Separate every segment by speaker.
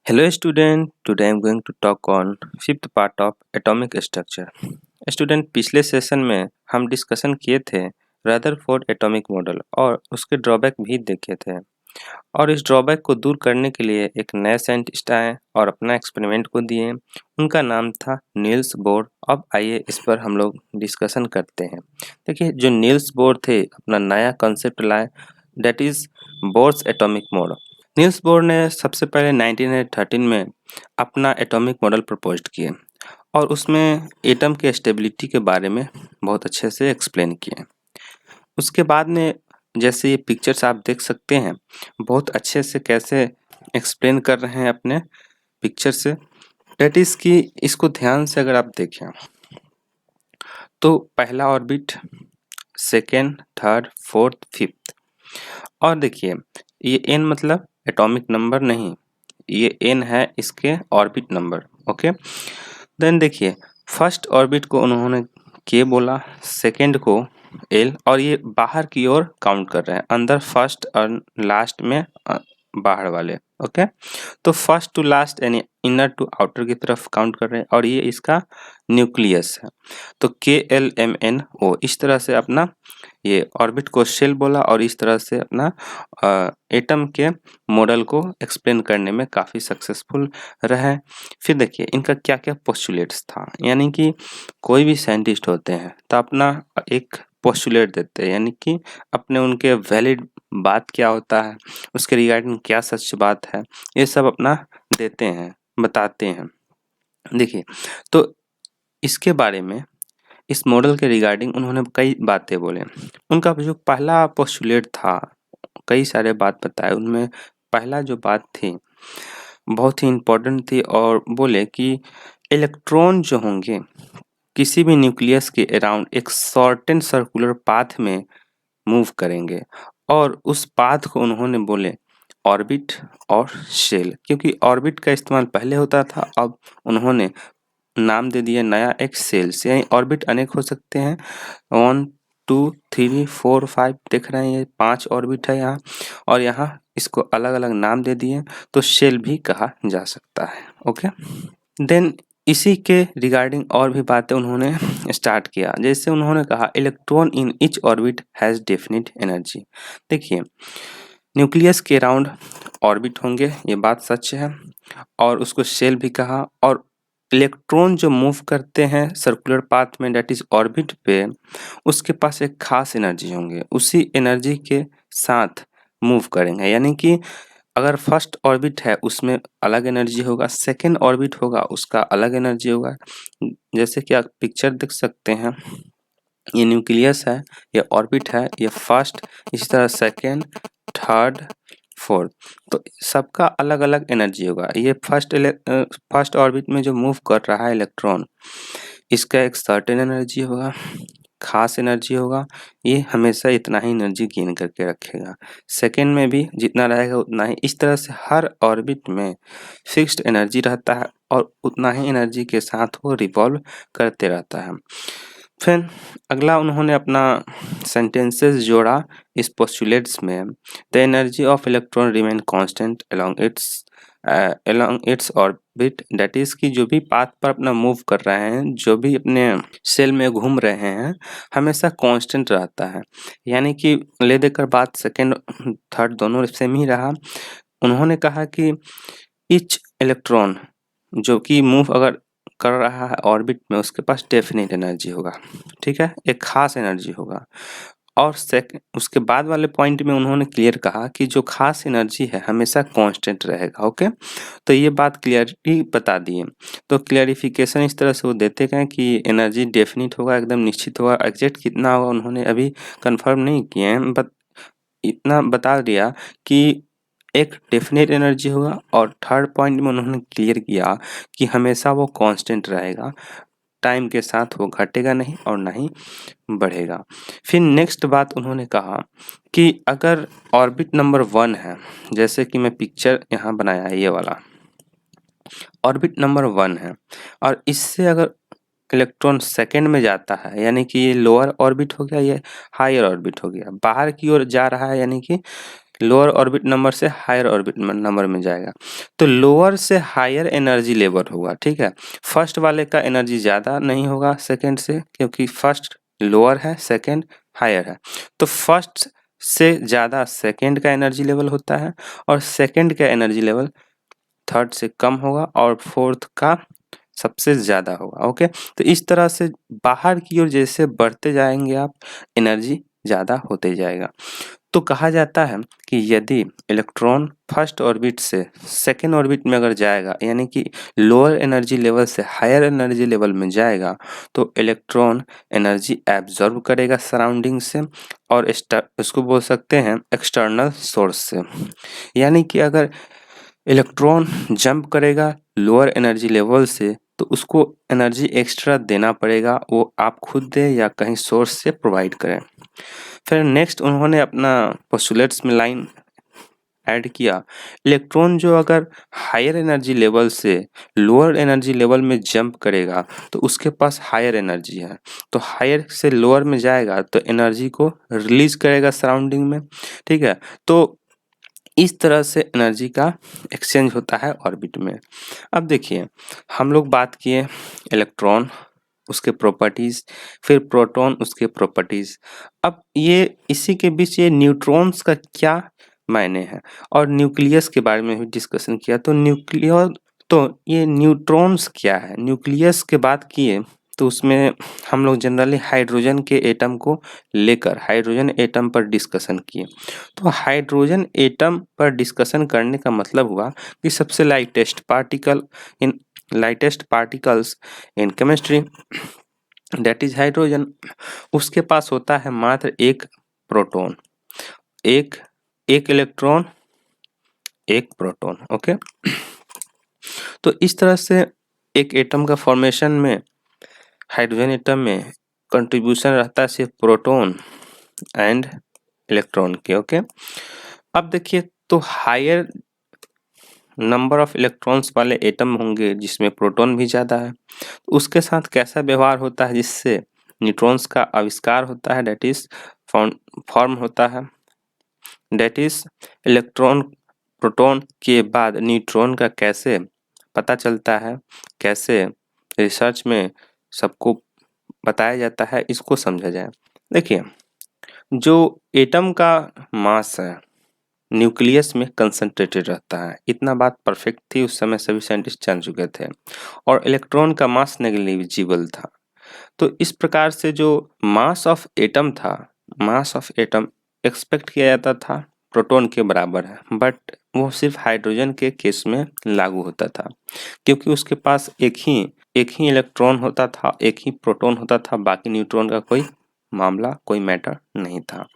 Speaker 1: Hello student, today I am going to talk on fifth part of atomic structure. Student पिछले session में हम discussion किए थे Rutherford atomic model और उसके ड्रॉबैक भी देखे थे और इस ड्रॉबैक को दूर करने के लिए एक नए साइंटिस्ट आए और अपना एक्सपेरिमेंट को दिए। उनका नाम था नील्स बोर। अब आइए इस पर हम लोग डिस्कशन करते हैं। देखिए, जो नील्स बोर थे अपना नया कॉन्सेप्ट लाए, that is Bohr's atomic model. Niels Bohr ने सबसे पहले 1913 में अपना एटॉमिक मॉडल प्रपोज्ड किए और उसमें एटम के स्टेबिलिटी के बारे में बहुत अच्छे से एक्सप्लेन किए। उसके बाद में जैसे ये पिक्चर्स आप देख सकते हैं, बहुत अच्छे से कैसे एक्सप्लेन कर रहे हैं अपने पिक्चर से। डेट इज़ कि इसको ध्यान से अगर आप देखें तो पहला orbit, second, third, fourth, fifth. और देखिए, ये एन मतलब एटॉमिक नंबर नहीं, ये एन है इसके ऑर्बिट नंबर। ओके, देन देखिए, फर्स्ट ऑर्बिट को उन्होंने के बोला, सेकेंड को एल, और ये बाहर की ओर काउंट कर रहे हैं, अंदर फर्स्ट और लास्ट में बाहर वाले। ओके, तो फर्स्ट टू लास्ट यानी इनर टू आउटर की तरफ काउंट कर रहे हैं और ये इसका न्यूक्लियस है। तो के एल एम एन ओ, इस तरह से अपना ये ऑर्बिट को शेल बोला और इस तरह से अपना एटम के मॉडल को एक्सप्लेन करने में काफ़ी सक्सेसफुल रहे। फिर देखिए इनका क्या क्या पोस्टुलेट्स था, यानी कि कोई भी साइंटिस्ट होते हैं तो अपना एक पोस्टुलेट देते हैं, यानी कि अपने उनके वैलिड बात क्या होता है, उसके रिगार्डिंग क्या सच बात है, ये सब अपना देते हैं, बताते हैं। देखिए, तो इसके बारे में, इस मॉडल के रिगार्डिंग उन्होंने कई बातें बोले। उनका जो पहला पोस्टुलेट था, कई सारे बात बताए, उनमें पहला जो बात थी बहुत ही इम्पोर्टेंट थी और बोले कि इलेक्ट्रॉन जो होंगे किसी भी न्यूक्लियस के अराउंड एक सर्टेन सर्कुलर पाथ में मूव करेंगे और उस पाथ को उन्होंने बोले ऑर्बिट और शेल। क्योंकि ऑर्बिट का इस्तेमाल पहले होता था, अब उन्होंने नाम दे दिया नया एक सेल से। यानी ऑर्बिट अनेक हो सकते हैं, 1 2 3 4 5 देख रहे हैं, ये 5 ऑर्बिट है यहाँ, और यहाँ इसको अलग अलग नाम दे दिए, तो शेल भी कहा जा सकता है। ओके, देन इसी के रिगार्डिंग और भी बातें उन्होंने स्टार्ट किया। जैसे उन्होंने कहा electron in each orbit has definite energy. देखिए, न्यूक्लियस के अराउंड ऑर्बिट होंगे, ये बात सच है, और उसको शेल भी कहा। और इलेक्ट्रॉन जो मूव करते हैं सर्कुलर पाथ में, डेट इज ऑर्बिट पे, उसके पास एक खास एनर्जी होंगे, उसी एनर्जी के साथ मूव करेंगे। यानी कि अगर फर्स्ट ऑर्बिट है उसमें अलग एनर्जी होगा, सेकेंड ऑर्बिट होगा उसका अलग एनर्जी होगा। जैसे कि आप पिक्चर देख सकते हैं, ये न्यूक्लियस है, ये ऑर्बिट है, ये फर्स्ट, इसी तरह सेकेंड, थर्ड, फोर्थ, तो सबका अलग अलग एनर्जी होगा। ये फर्स्ट ऑर्बिट में जो मूव कर रहा है इलेक्ट्रॉन, इसका एक सर्टेन एनर्जी होगा, खास एनर्जी होगा, ये हमेशा इतना ही एनर्जी गेन करके रखेगा। सेकेंड में भी जितना रहेगा उतना ही। इस तरह से हर ऑर्बिट में फिक्स्ड एनर्जी रहता है और उतना ही एनर्जी के साथ वो रिवॉल्व करते रहता है। फिर अगला उन्होंने अपना सेंटेंसेस जोड़ा इस पोस्टुलेट्स में। The energy of electron remain constant along its orbit, that is कि जो भी पाथ पर अपना मूव कर रहे हैं, जो भी अपने सेल में घूम रहे हैं, हमेशा कांस्टेंट रहता है। यानी कि ले देकर बात सेकेंड थर्ड दोनों सेम ही रहा। उन्होंने कहा कि ईच इलेक्ट्रॉन जो कि मूव अगर कर रहा है ऑर्बिट में, उसके पास डेफिनेट एनर्जी होगा, ठीक है, एक खास एनर्जी होगा। और उसके बाद वाले पॉइंट में उन्होंने क्लियर कहा कि जो खास एनर्जी है हमेशा कांस्टेंट रहेगा। ओके, तो ये बात क्लियरली बता दिए। तो क्लियरिफिकेशन इस तरह से वो देते गए कि एनर्जी डेफिनिट होगा, एकदम निश्चित होगा। एग्जैक्ट कितना होगा उन्होंने अभी कंफर्म नहीं किए हैं, बट इतना बता दिया कि एक डेफिनेट एनर्जी होगा। और थर्ड पॉइंट में उन्होंने क्लियर किया कि हमेशा वो कांस्टेंट रहेगा, टाइम के साथ वो घटेगा नहीं और ना ही बढ़ेगा। फिर नेक्स्ट बात उन्होंने कहा कि अगर ऑर्बिट नंबर 1 है, जैसे कि मैं पिक्चर यहाँ बनाया है, ये वाला ऑर्बिट नंबर 1 है, और इससे अगर इलेक्ट्रॉन सेकेंड में जाता है, यानी कि ये लोअर ऑर्बिट हो गया, ये हायर ऑर्बिट हो गया, बाहर की ओर जा रहा है, यानी कि लोअर ऑर्बिट नंबर से हायर ऑर्बिट नंबर में जाएगा। तो लोअर से हायर एनर्जी लेवल होगा, ठीक है। फर्स्ट वाले का एनर्जी ज़्यादा नहीं होगा सेकंड से, क्योंकि फर्स्ट लोअर है, सेकंड हायर है। तो फर्स्ट से ज़्यादा सेकंड का एनर्जी लेवल होता है, और सेकंड का एनर्जी लेवल थर्ड से कम होगा, और फोर्थ का सबसे ज़्यादा होगा। ओके, तो इस तरह से बाहर की ओर जैसे बढ़ते जाएंगे आप, एनर्जी ज़्यादा होते जाएगा। तो कहा जाता है कि यदि इलेक्ट्रॉन फर्स्ट ऑर्बिट से सेकेंड ऑर्बिट में अगर जाएगा, यानी कि लोअर एनर्जी लेवल से हायर एनर्जी लेवल में जाएगा, तो इलेक्ट्रॉन एनर्जी एब्जॉर्ब करेगा सराउंडिंग से, और इसको बोल सकते हैं एक्सटर्नल सोर्स से। यानी कि अगर इलेक्ट्रॉन जंप करेगा लोअर एनर्जी लेवल से, तो उसको एनर्जी एक्स्ट्रा देना पड़ेगा, वो आप खुद दें या कहीं सोर्स से प्रोवाइड करें। फिर नेक्स्ट उन्होंने अपना पोस्टुलेट्स में लाइन ऐड किया, इलेक्ट्रॉन जो अगर हायर एनर्जी लेवल से लोअर एनर्जी लेवल में जंप करेगा, तो उसके पास हायर एनर्जी है, तो हायर से लोअर में जाएगा तो एनर्जी को रिलीज करेगा सराउंडिंग में, ठीक है। तो इस तरह से एनर्जी का एक्सचेंज होता है ऑर्बिट में। अब देखिए, हम लोग बात किए इलेक्ट्रॉन, उसके प्रॉपर्टीज़, फिर प्रोटॉन, उसके प्रॉपर्टीज़। अब ये इसी के बीच ये न्यूट्रॉन्स का क्या मायने हैं, और न्यूक्लियस के बारे में भी डिस्कशन किया। तो ये न्यूट्रॉन्स क्या है, न्यूक्लियस के बात किए तो उसमें हम लोग जनरली हाइड्रोजन के एटम को लेकर हाइड्रोजन एटम पर डिस्कशन किए। तो हाइड्रोजन एटम पर डिस्कशन करने का मतलब हुआ कि सबसे lightest particles in chemistry, that is hydrogen, उसके पास होता है मात्र एक प्रोटॉन, एक इलेक्ट्रॉन, एक प्रोटॉन। ओके, तो इस तरह से एक एटम का फॉर्मेशन में, हाइड्रोजन एटम में कंट्रीब्यूशन रहता है सिर्फ प्रोटॉन एंड इलेक्ट्रॉन के। ओके, अब देखिए, तो हायर नंबर ऑफ इलेक्ट्रॉन्स वाले एटम होंगे जिसमें प्रोटॉन भी ज़्यादा है, उसके साथ कैसा व्यवहार होता है जिससे न्यूट्रॉन्स का आविष्कार होता है, डेट इज फॉर्म होता है, डेट इज इलेक्ट्रॉन प्रोटॉन के बाद न्यूट्रॉन का कैसे पता चलता है, कैसे रिसर्च में सबको बताया जाता है, इसको समझा जाए। देखिए, जो एटम का मास है न्यूक्लियस में कंसंट्रेटेड रहता है, इतना बात परफेक्ट थी उस समय, सभी साइंटिस्ट जान चुके थे, और इलेक्ट्रॉन का मास नेग्लिजिबल था। तो इस प्रकार से जो मास ऑफ एटम था, मास ऑफ एटम एक्सपेक्ट किया जाता था प्रोटॉन के बराबर है, बट वो सिर्फ हाइड्रोजन के केस में लागू होता था, क्योंकि उसके पास एक ही इलेक्ट्रॉन होता था, एक ही प्रोटॉन होता था, बाकी न्यूट्रॉन का कोई मामला, कोई मैटर नहीं था।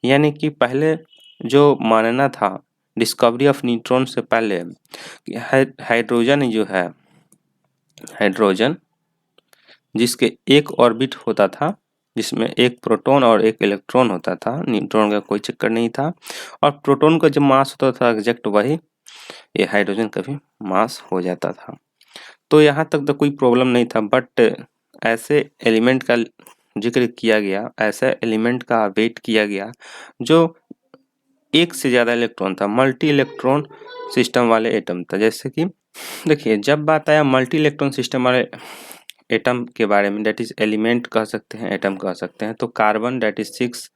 Speaker 1: यानी कि पहले जो मानना था डिस्कवरी ऑफ न्यूट्रॉन से पहले, हाइड्रोजन जो है, हाइड्रोजन जिसके एक ऑर्बिट होता था, जिसमें एक प्रोटॉन और एक इलेक्ट्रॉन होता था, न्यूट्रॉन का कोई चक्कर नहीं था, और प्रोटॉन का जब मास होता था एग्जैक्ट वही ये हाइड्रोजन का भी मास हो जाता था। तो यहाँ तक तो कोई प्रॉब्लम नहीं था, बट ऐसे एलिमेंट का जिक्र किया गया, ऐसे एलिमेंट का वेट किया गया जो एक से ज़्यादा इलेक्ट्रॉन था, मल्टी इलेक्ट्रॉन सिस्टम वाले एटम था। जैसे कि देखिए, जब बात आया मल्टी इलेक्ट्रॉन सिस्टम वाले एटम के बारे में, डेट इज एलिमेंट कह सकते हैं, एटम कह सकते हैं, तो कार्बन डेट इज 6,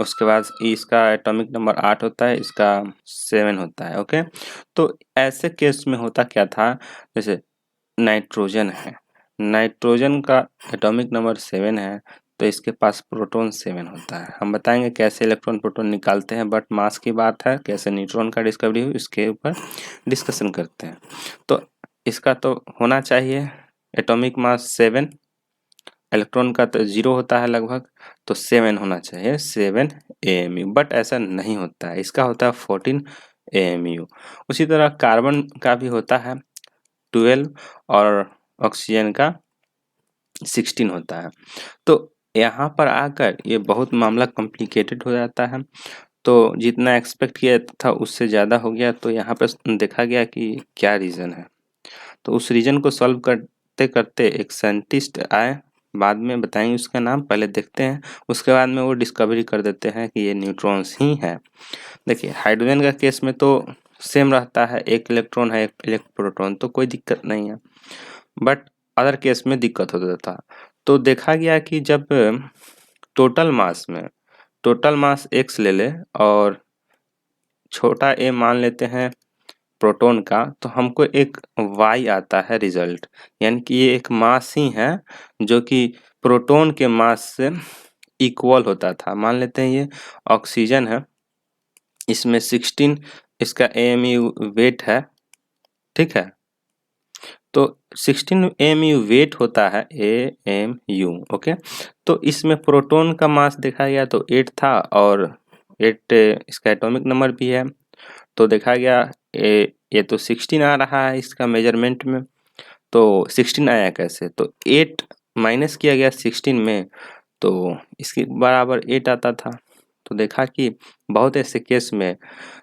Speaker 1: उसके बाद इसका एटॉमिक नंबर 8 होता है, इसका 7 होता है। ओके, तो ऐसे केस में होता क्या था, जैसे नाइट्रोजन है, नाइट्रोजन का एटॉमिक नंबर 7 है, तो इसके पास प्रोटॉन 7 होता है। हम बताएंगे कैसे इलेक्ट्रॉन प्रोटॉन निकालते हैं, बट मास की बात है, कैसे न्यूट्रॉन का डिस्कवरी हुई इसके ऊपर डिस्कशन करते हैं। तो इसका तो होना चाहिए एटॉमिक मास 7, इलेक्ट्रॉन का तो 0 होता है लगभग, तो 7 होना चाहिए, 7 AMU, बट ऐसा नहीं होता है, इसका होता है 14 AMU। उसी तरह कार्बन का भी होता है 12, और ऑक्सीजन का 16 होता है। तो यहाँ पर आकर ये बहुत मामला कॉम्प्लिकेटेड हो जाता है, तो जितना एक्सपेक्ट किया था उससे ज़्यादा हो गया, तो यहाँ पर देखा गया कि क्या रीज़न है। तो उस रीजन को सॉल्व करते करते एक साइंटिस्ट आए बाद में बताएंगे उसका नाम, पहले देखते हैं। उसके बाद में वो डिस्कवरी कर देते हैं कि ये न्यूट्रॉन्स ही हैं। देखिए हाइड्रोजन का केस में तो सेम रहता है, एक इलेक्ट्रॉन है एक प्रोटॉन, तो कोई दिक्कत नहीं है। बट अदर केस में दिक्कत होता था। तो देखा गया कि जब टोटल मास x ले ले और छोटा a मान लेते हैं प्रोटॉन का, तो हमको एक y आता है रिजल्ट। यानी कि ये एक मास ही है जो कि प्रोटॉन के मास से इक्वल होता था। मान लेते हैं ये ऑक्सीजन है, इसमें 16 इसका AMU वेट है, ठीक है। तो 16 AMU वेट होता है, AMU, ओके। तो इसमें प्रोटॉन का मास देखा गया तो 8 था और 8 इसका एटॉमिक नंबर भी है। तो देखा गया ये तो 16 आ रहा है इसका मेजरमेंट में। तो 16 आया कैसे, तो 8 माइनस किया गया 16 में, तो इसके बराबर 8 आता था। तो देखा कि बहुत ऐसे केस में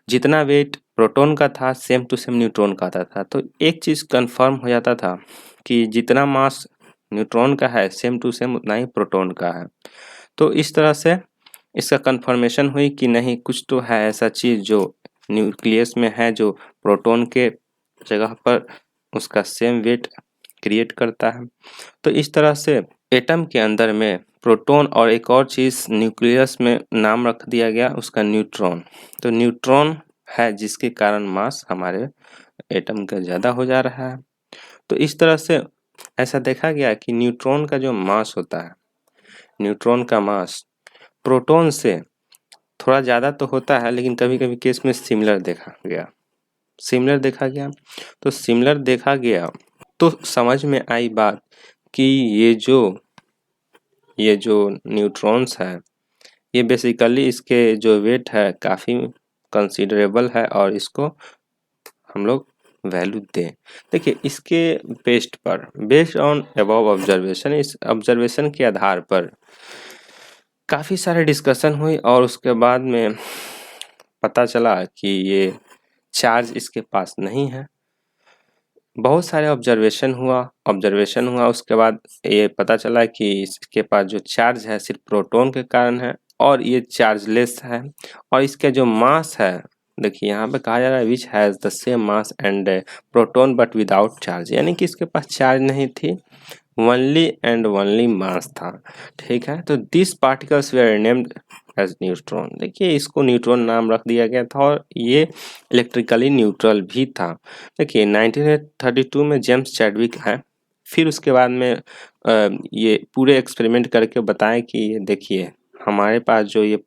Speaker 1: जितना वेट प्रोटॉन का था सेम टू सेम न्यूट्रॉन का आता था। तो एक चीज़ कंफर्म हो जाता था कि जितना मास न्यूट्रॉन का है सेम टू सेम उतना ही प्रोटॉन का है। तो इस तरह से इसका कंफर्मेशन हुई कि नहीं, कुछ तो है ऐसा चीज़ जो न्यूक्लियस में है जो प्रोटॉन के जगह पर उसका सेम वेट क्रिएट करता है। तो इस तरह से एटम के अंदर में प्रोटॉन और एक और चीज़ न्यूक्लियस में नाम रख दिया गया उसका न्यूट्रॉन। तो न्यूट्रॉन है जिसके कारण मास हमारे एटम का ज़्यादा हो जा रहा है। तो इस तरह से ऐसा देखा गया कि न्यूट्रॉन का जो मास होता है, न्यूट्रॉन का मास प्रोटॉन से थोड़ा ज़्यादा तो होता है, लेकिन कभी कभी केस में सिमिलर देखा गया। तो सिमिलर देखा गया तो समझ में आई बात कि ये जो न्यूट्रॉन्स है ये बेसिकली इसके जो वेट है काफ़ी कंसीडरेबल है और इसको हम लोग वैल्यू दें। देखिए इसके बेस्ड ऑन अबव ऑब्जर्वेशन, इस ऑब्जर्वेशन के आधार पर काफ़ी सारे डिस्कशन हुई और उसके बाद में पता चला कि ये चार्ज इसके पास नहीं है। बहुत सारे ऑब्जर्वेशन हुआ उसके बाद ये पता चला कि इसके पास जो चार्ज है सिर्फ प्रोटॉन के कारण है और ये चार्जलेस है। और इसका जो मास है, देखिए यहाँ पे कहा जा रहा है which has the same mass and proton but without charge, यानी कि इसके पास चार्ज नहीं थी, ओनली एंड ओनली मास था, ठीक है। तो this particles were named as neutron. देखिए इसको न्यूट्रॉन नाम रख दिया गया था और ये इलेक्ट्रिकली न्यूट्रल भी था। देखिए 1932 में जेम्स चैडविक है, फिर उसके बाद में ये पूरे एक्सपेरिमेंट करके बताएं कि ये देखिए हमारे पास जो ये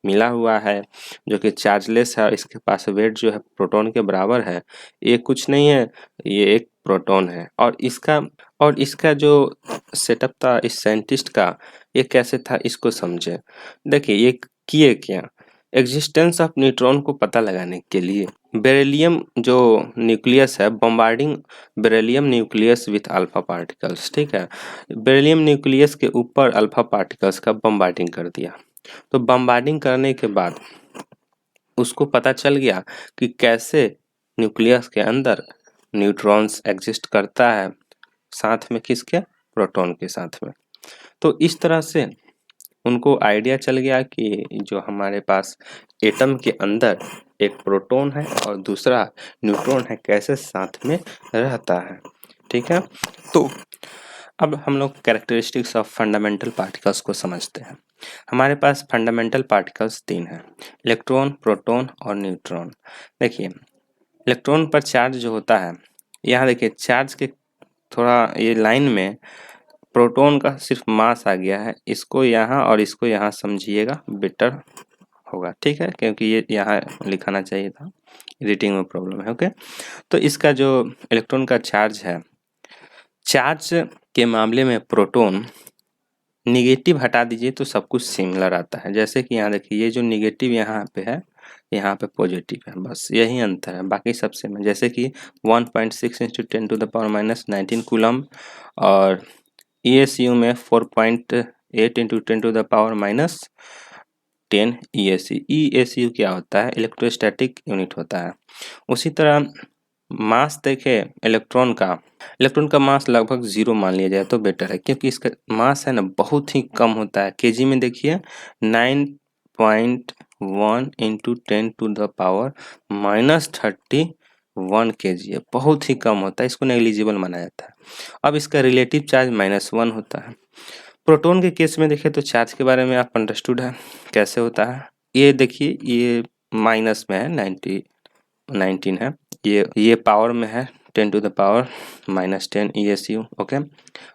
Speaker 1: मिला हुआ है जो कि चार्जलेस है, इसके पास वेट जो है प्रोटॉन के बराबर है, ये कुछ नहीं है, ये एक प्रोटॉन है। और इसका जो सेटअप था इस साइंटिस्ट का, ये कैसे था इसको समझे। देखिए ये किए क्या, एग्जिस्टेंस ऑफ न्यूट्रॉन को पता लगाने के लिए बेरिलियम जो न्यूक्लियस है, bombarding beryllium nucleus with alpha particles, ठीक है। बेरिलियम न्यूक्लियस के ऊपर अल्फा पार्टिकल्स का बॉम्बार्डिंग कर दिया। तो बम्बार्डिंग करने के बाद उसको पता चल गया कि कैसे न्यूक्लियस के अंदर न्यूट्रॉन्स एग्जिस्ट करता है, साथ में किसके, प्रोटॉन के साथ में। तो इस तरह से उनको आइडिया चल गया कि जो हमारे पास एटम के अंदर एक प्रोटॉन है और दूसरा न्यूट्रॉन है, कैसे साथ में रहता है, ठीक है। तो अब हम लोग कैरेक्टरिस्टिक्स ऑफ फंडामेंटल पार्टिकल्स को समझते हैं। हमारे पास फंडामेंटल पार्टिकल्स 3 हैं, इलेक्ट्रॉन, प्रोटॉन और न्यूट्रॉन। देखिए इलेक्ट्रॉन पर चार्ज जो होता है, यहाँ देखिए चार्ज के थोड़ा ये लाइन में प्रोटॉन का सिर्फ मास आ गया है, इसको यहाँ और इसको यहाँ समझिएगा, बेटर होगा, ठीक है, क्योंकि ये यहाँ लिखाना चाहिए था, रीडिंग में प्रॉब्लम है, ओके। तो इसका जो इलेक्ट्रॉन का चार्ज है, चार्ज के मामले में प्रोटॉन निगेटिव हटा दीजिए तो सब कुछ सिमिलर आता है। जैसे कि यहाँ देखिए ये जो निगेटिव यहाँ पे है, यहाँ पे पॉजिटिव है, बस यही अंतर है, बाकी सब सेम है। जैसे कि 1.6 × 10⁻⁹ कूलम और ESU में 4.8 × 10⁻10 ESU। ESU क्या होता है, इलेक्ट्रोस्टैटिक यूनिट होता है। उसी तरह मास देखें इलेक्ट्रॉन का मास लगभग 0 मान लिया जाए तो बेटर है, क्योंकि इसका मास है ना बहुत ही कम होता है। केजी में देखिए 9.1 इंटू 10⁻31 केजी है, बहुत ही कम होता है, इसको नेग्लिजिबल माना जाता है। अब इसका रिलेटिव चार्ज -1 होता है। प्रोटॉन के केस में देखें तो चार्ज के बारे में आप अंडरस्टूड है कैसे होता है। ये देखिए ये माइनस में है 19 है, ये पावर में है 10⁻⁻10 ESU। ओके,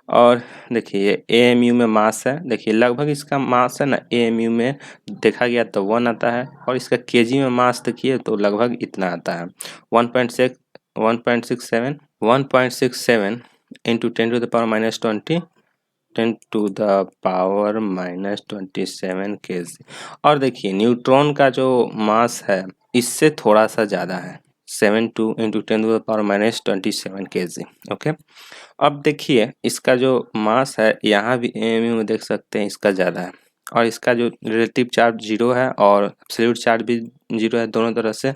Speaker 1: और देखिए ये AMU में मास है, देखिए लगभग इसका मास है ना AMU में देखा गया तो 1 आता है, और इसका केजी में मास देखिए तो लगभग इतना आता है 1.67 इंटू 10⁻⁻27 केजी। और देखिए न्यूट्रॉन का जो मास है इससे थोड़ा सा ज़्यादा है 72 इंटू 10⁻⁻27 केजी। ओके, अब देखिए इसका जो मास है यहाँ भी AMU में देख सकते हैं इसका ज़्यादा है, और इसका जो रिलेटिव चार्ज 0 है और एब्सोल्यूट चार्ज भी 0 है दोनों तरह से,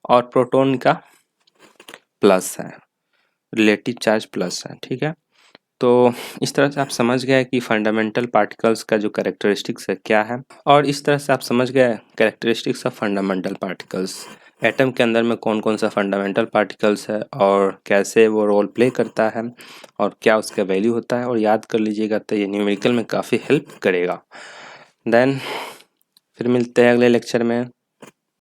Speaker 1: और प्रोटॉन का प्लस है, रिलेटिव चार्ज प्लस है। ठीक है, तो इस तरह से आप समझ गए कि फंडामेंटल पार्टिकल्स का जो कैरेक्टरिस्टिक्स है क्या है, और इस तरह से आप समझ गए characteristics of fundamental particles, atom के अंदर में कौन कौन सा फंडामेंटल पार्टिकल्स है और कैसे वो रोल प्ले करता है और क्या उसका वैल्यू होता है, और याद कर लीजिएगा तो ये न्यूमेरिकल में काफ़ी हेल्प करेगा। देन फिर मिलते हैं अगले लेक्चर में।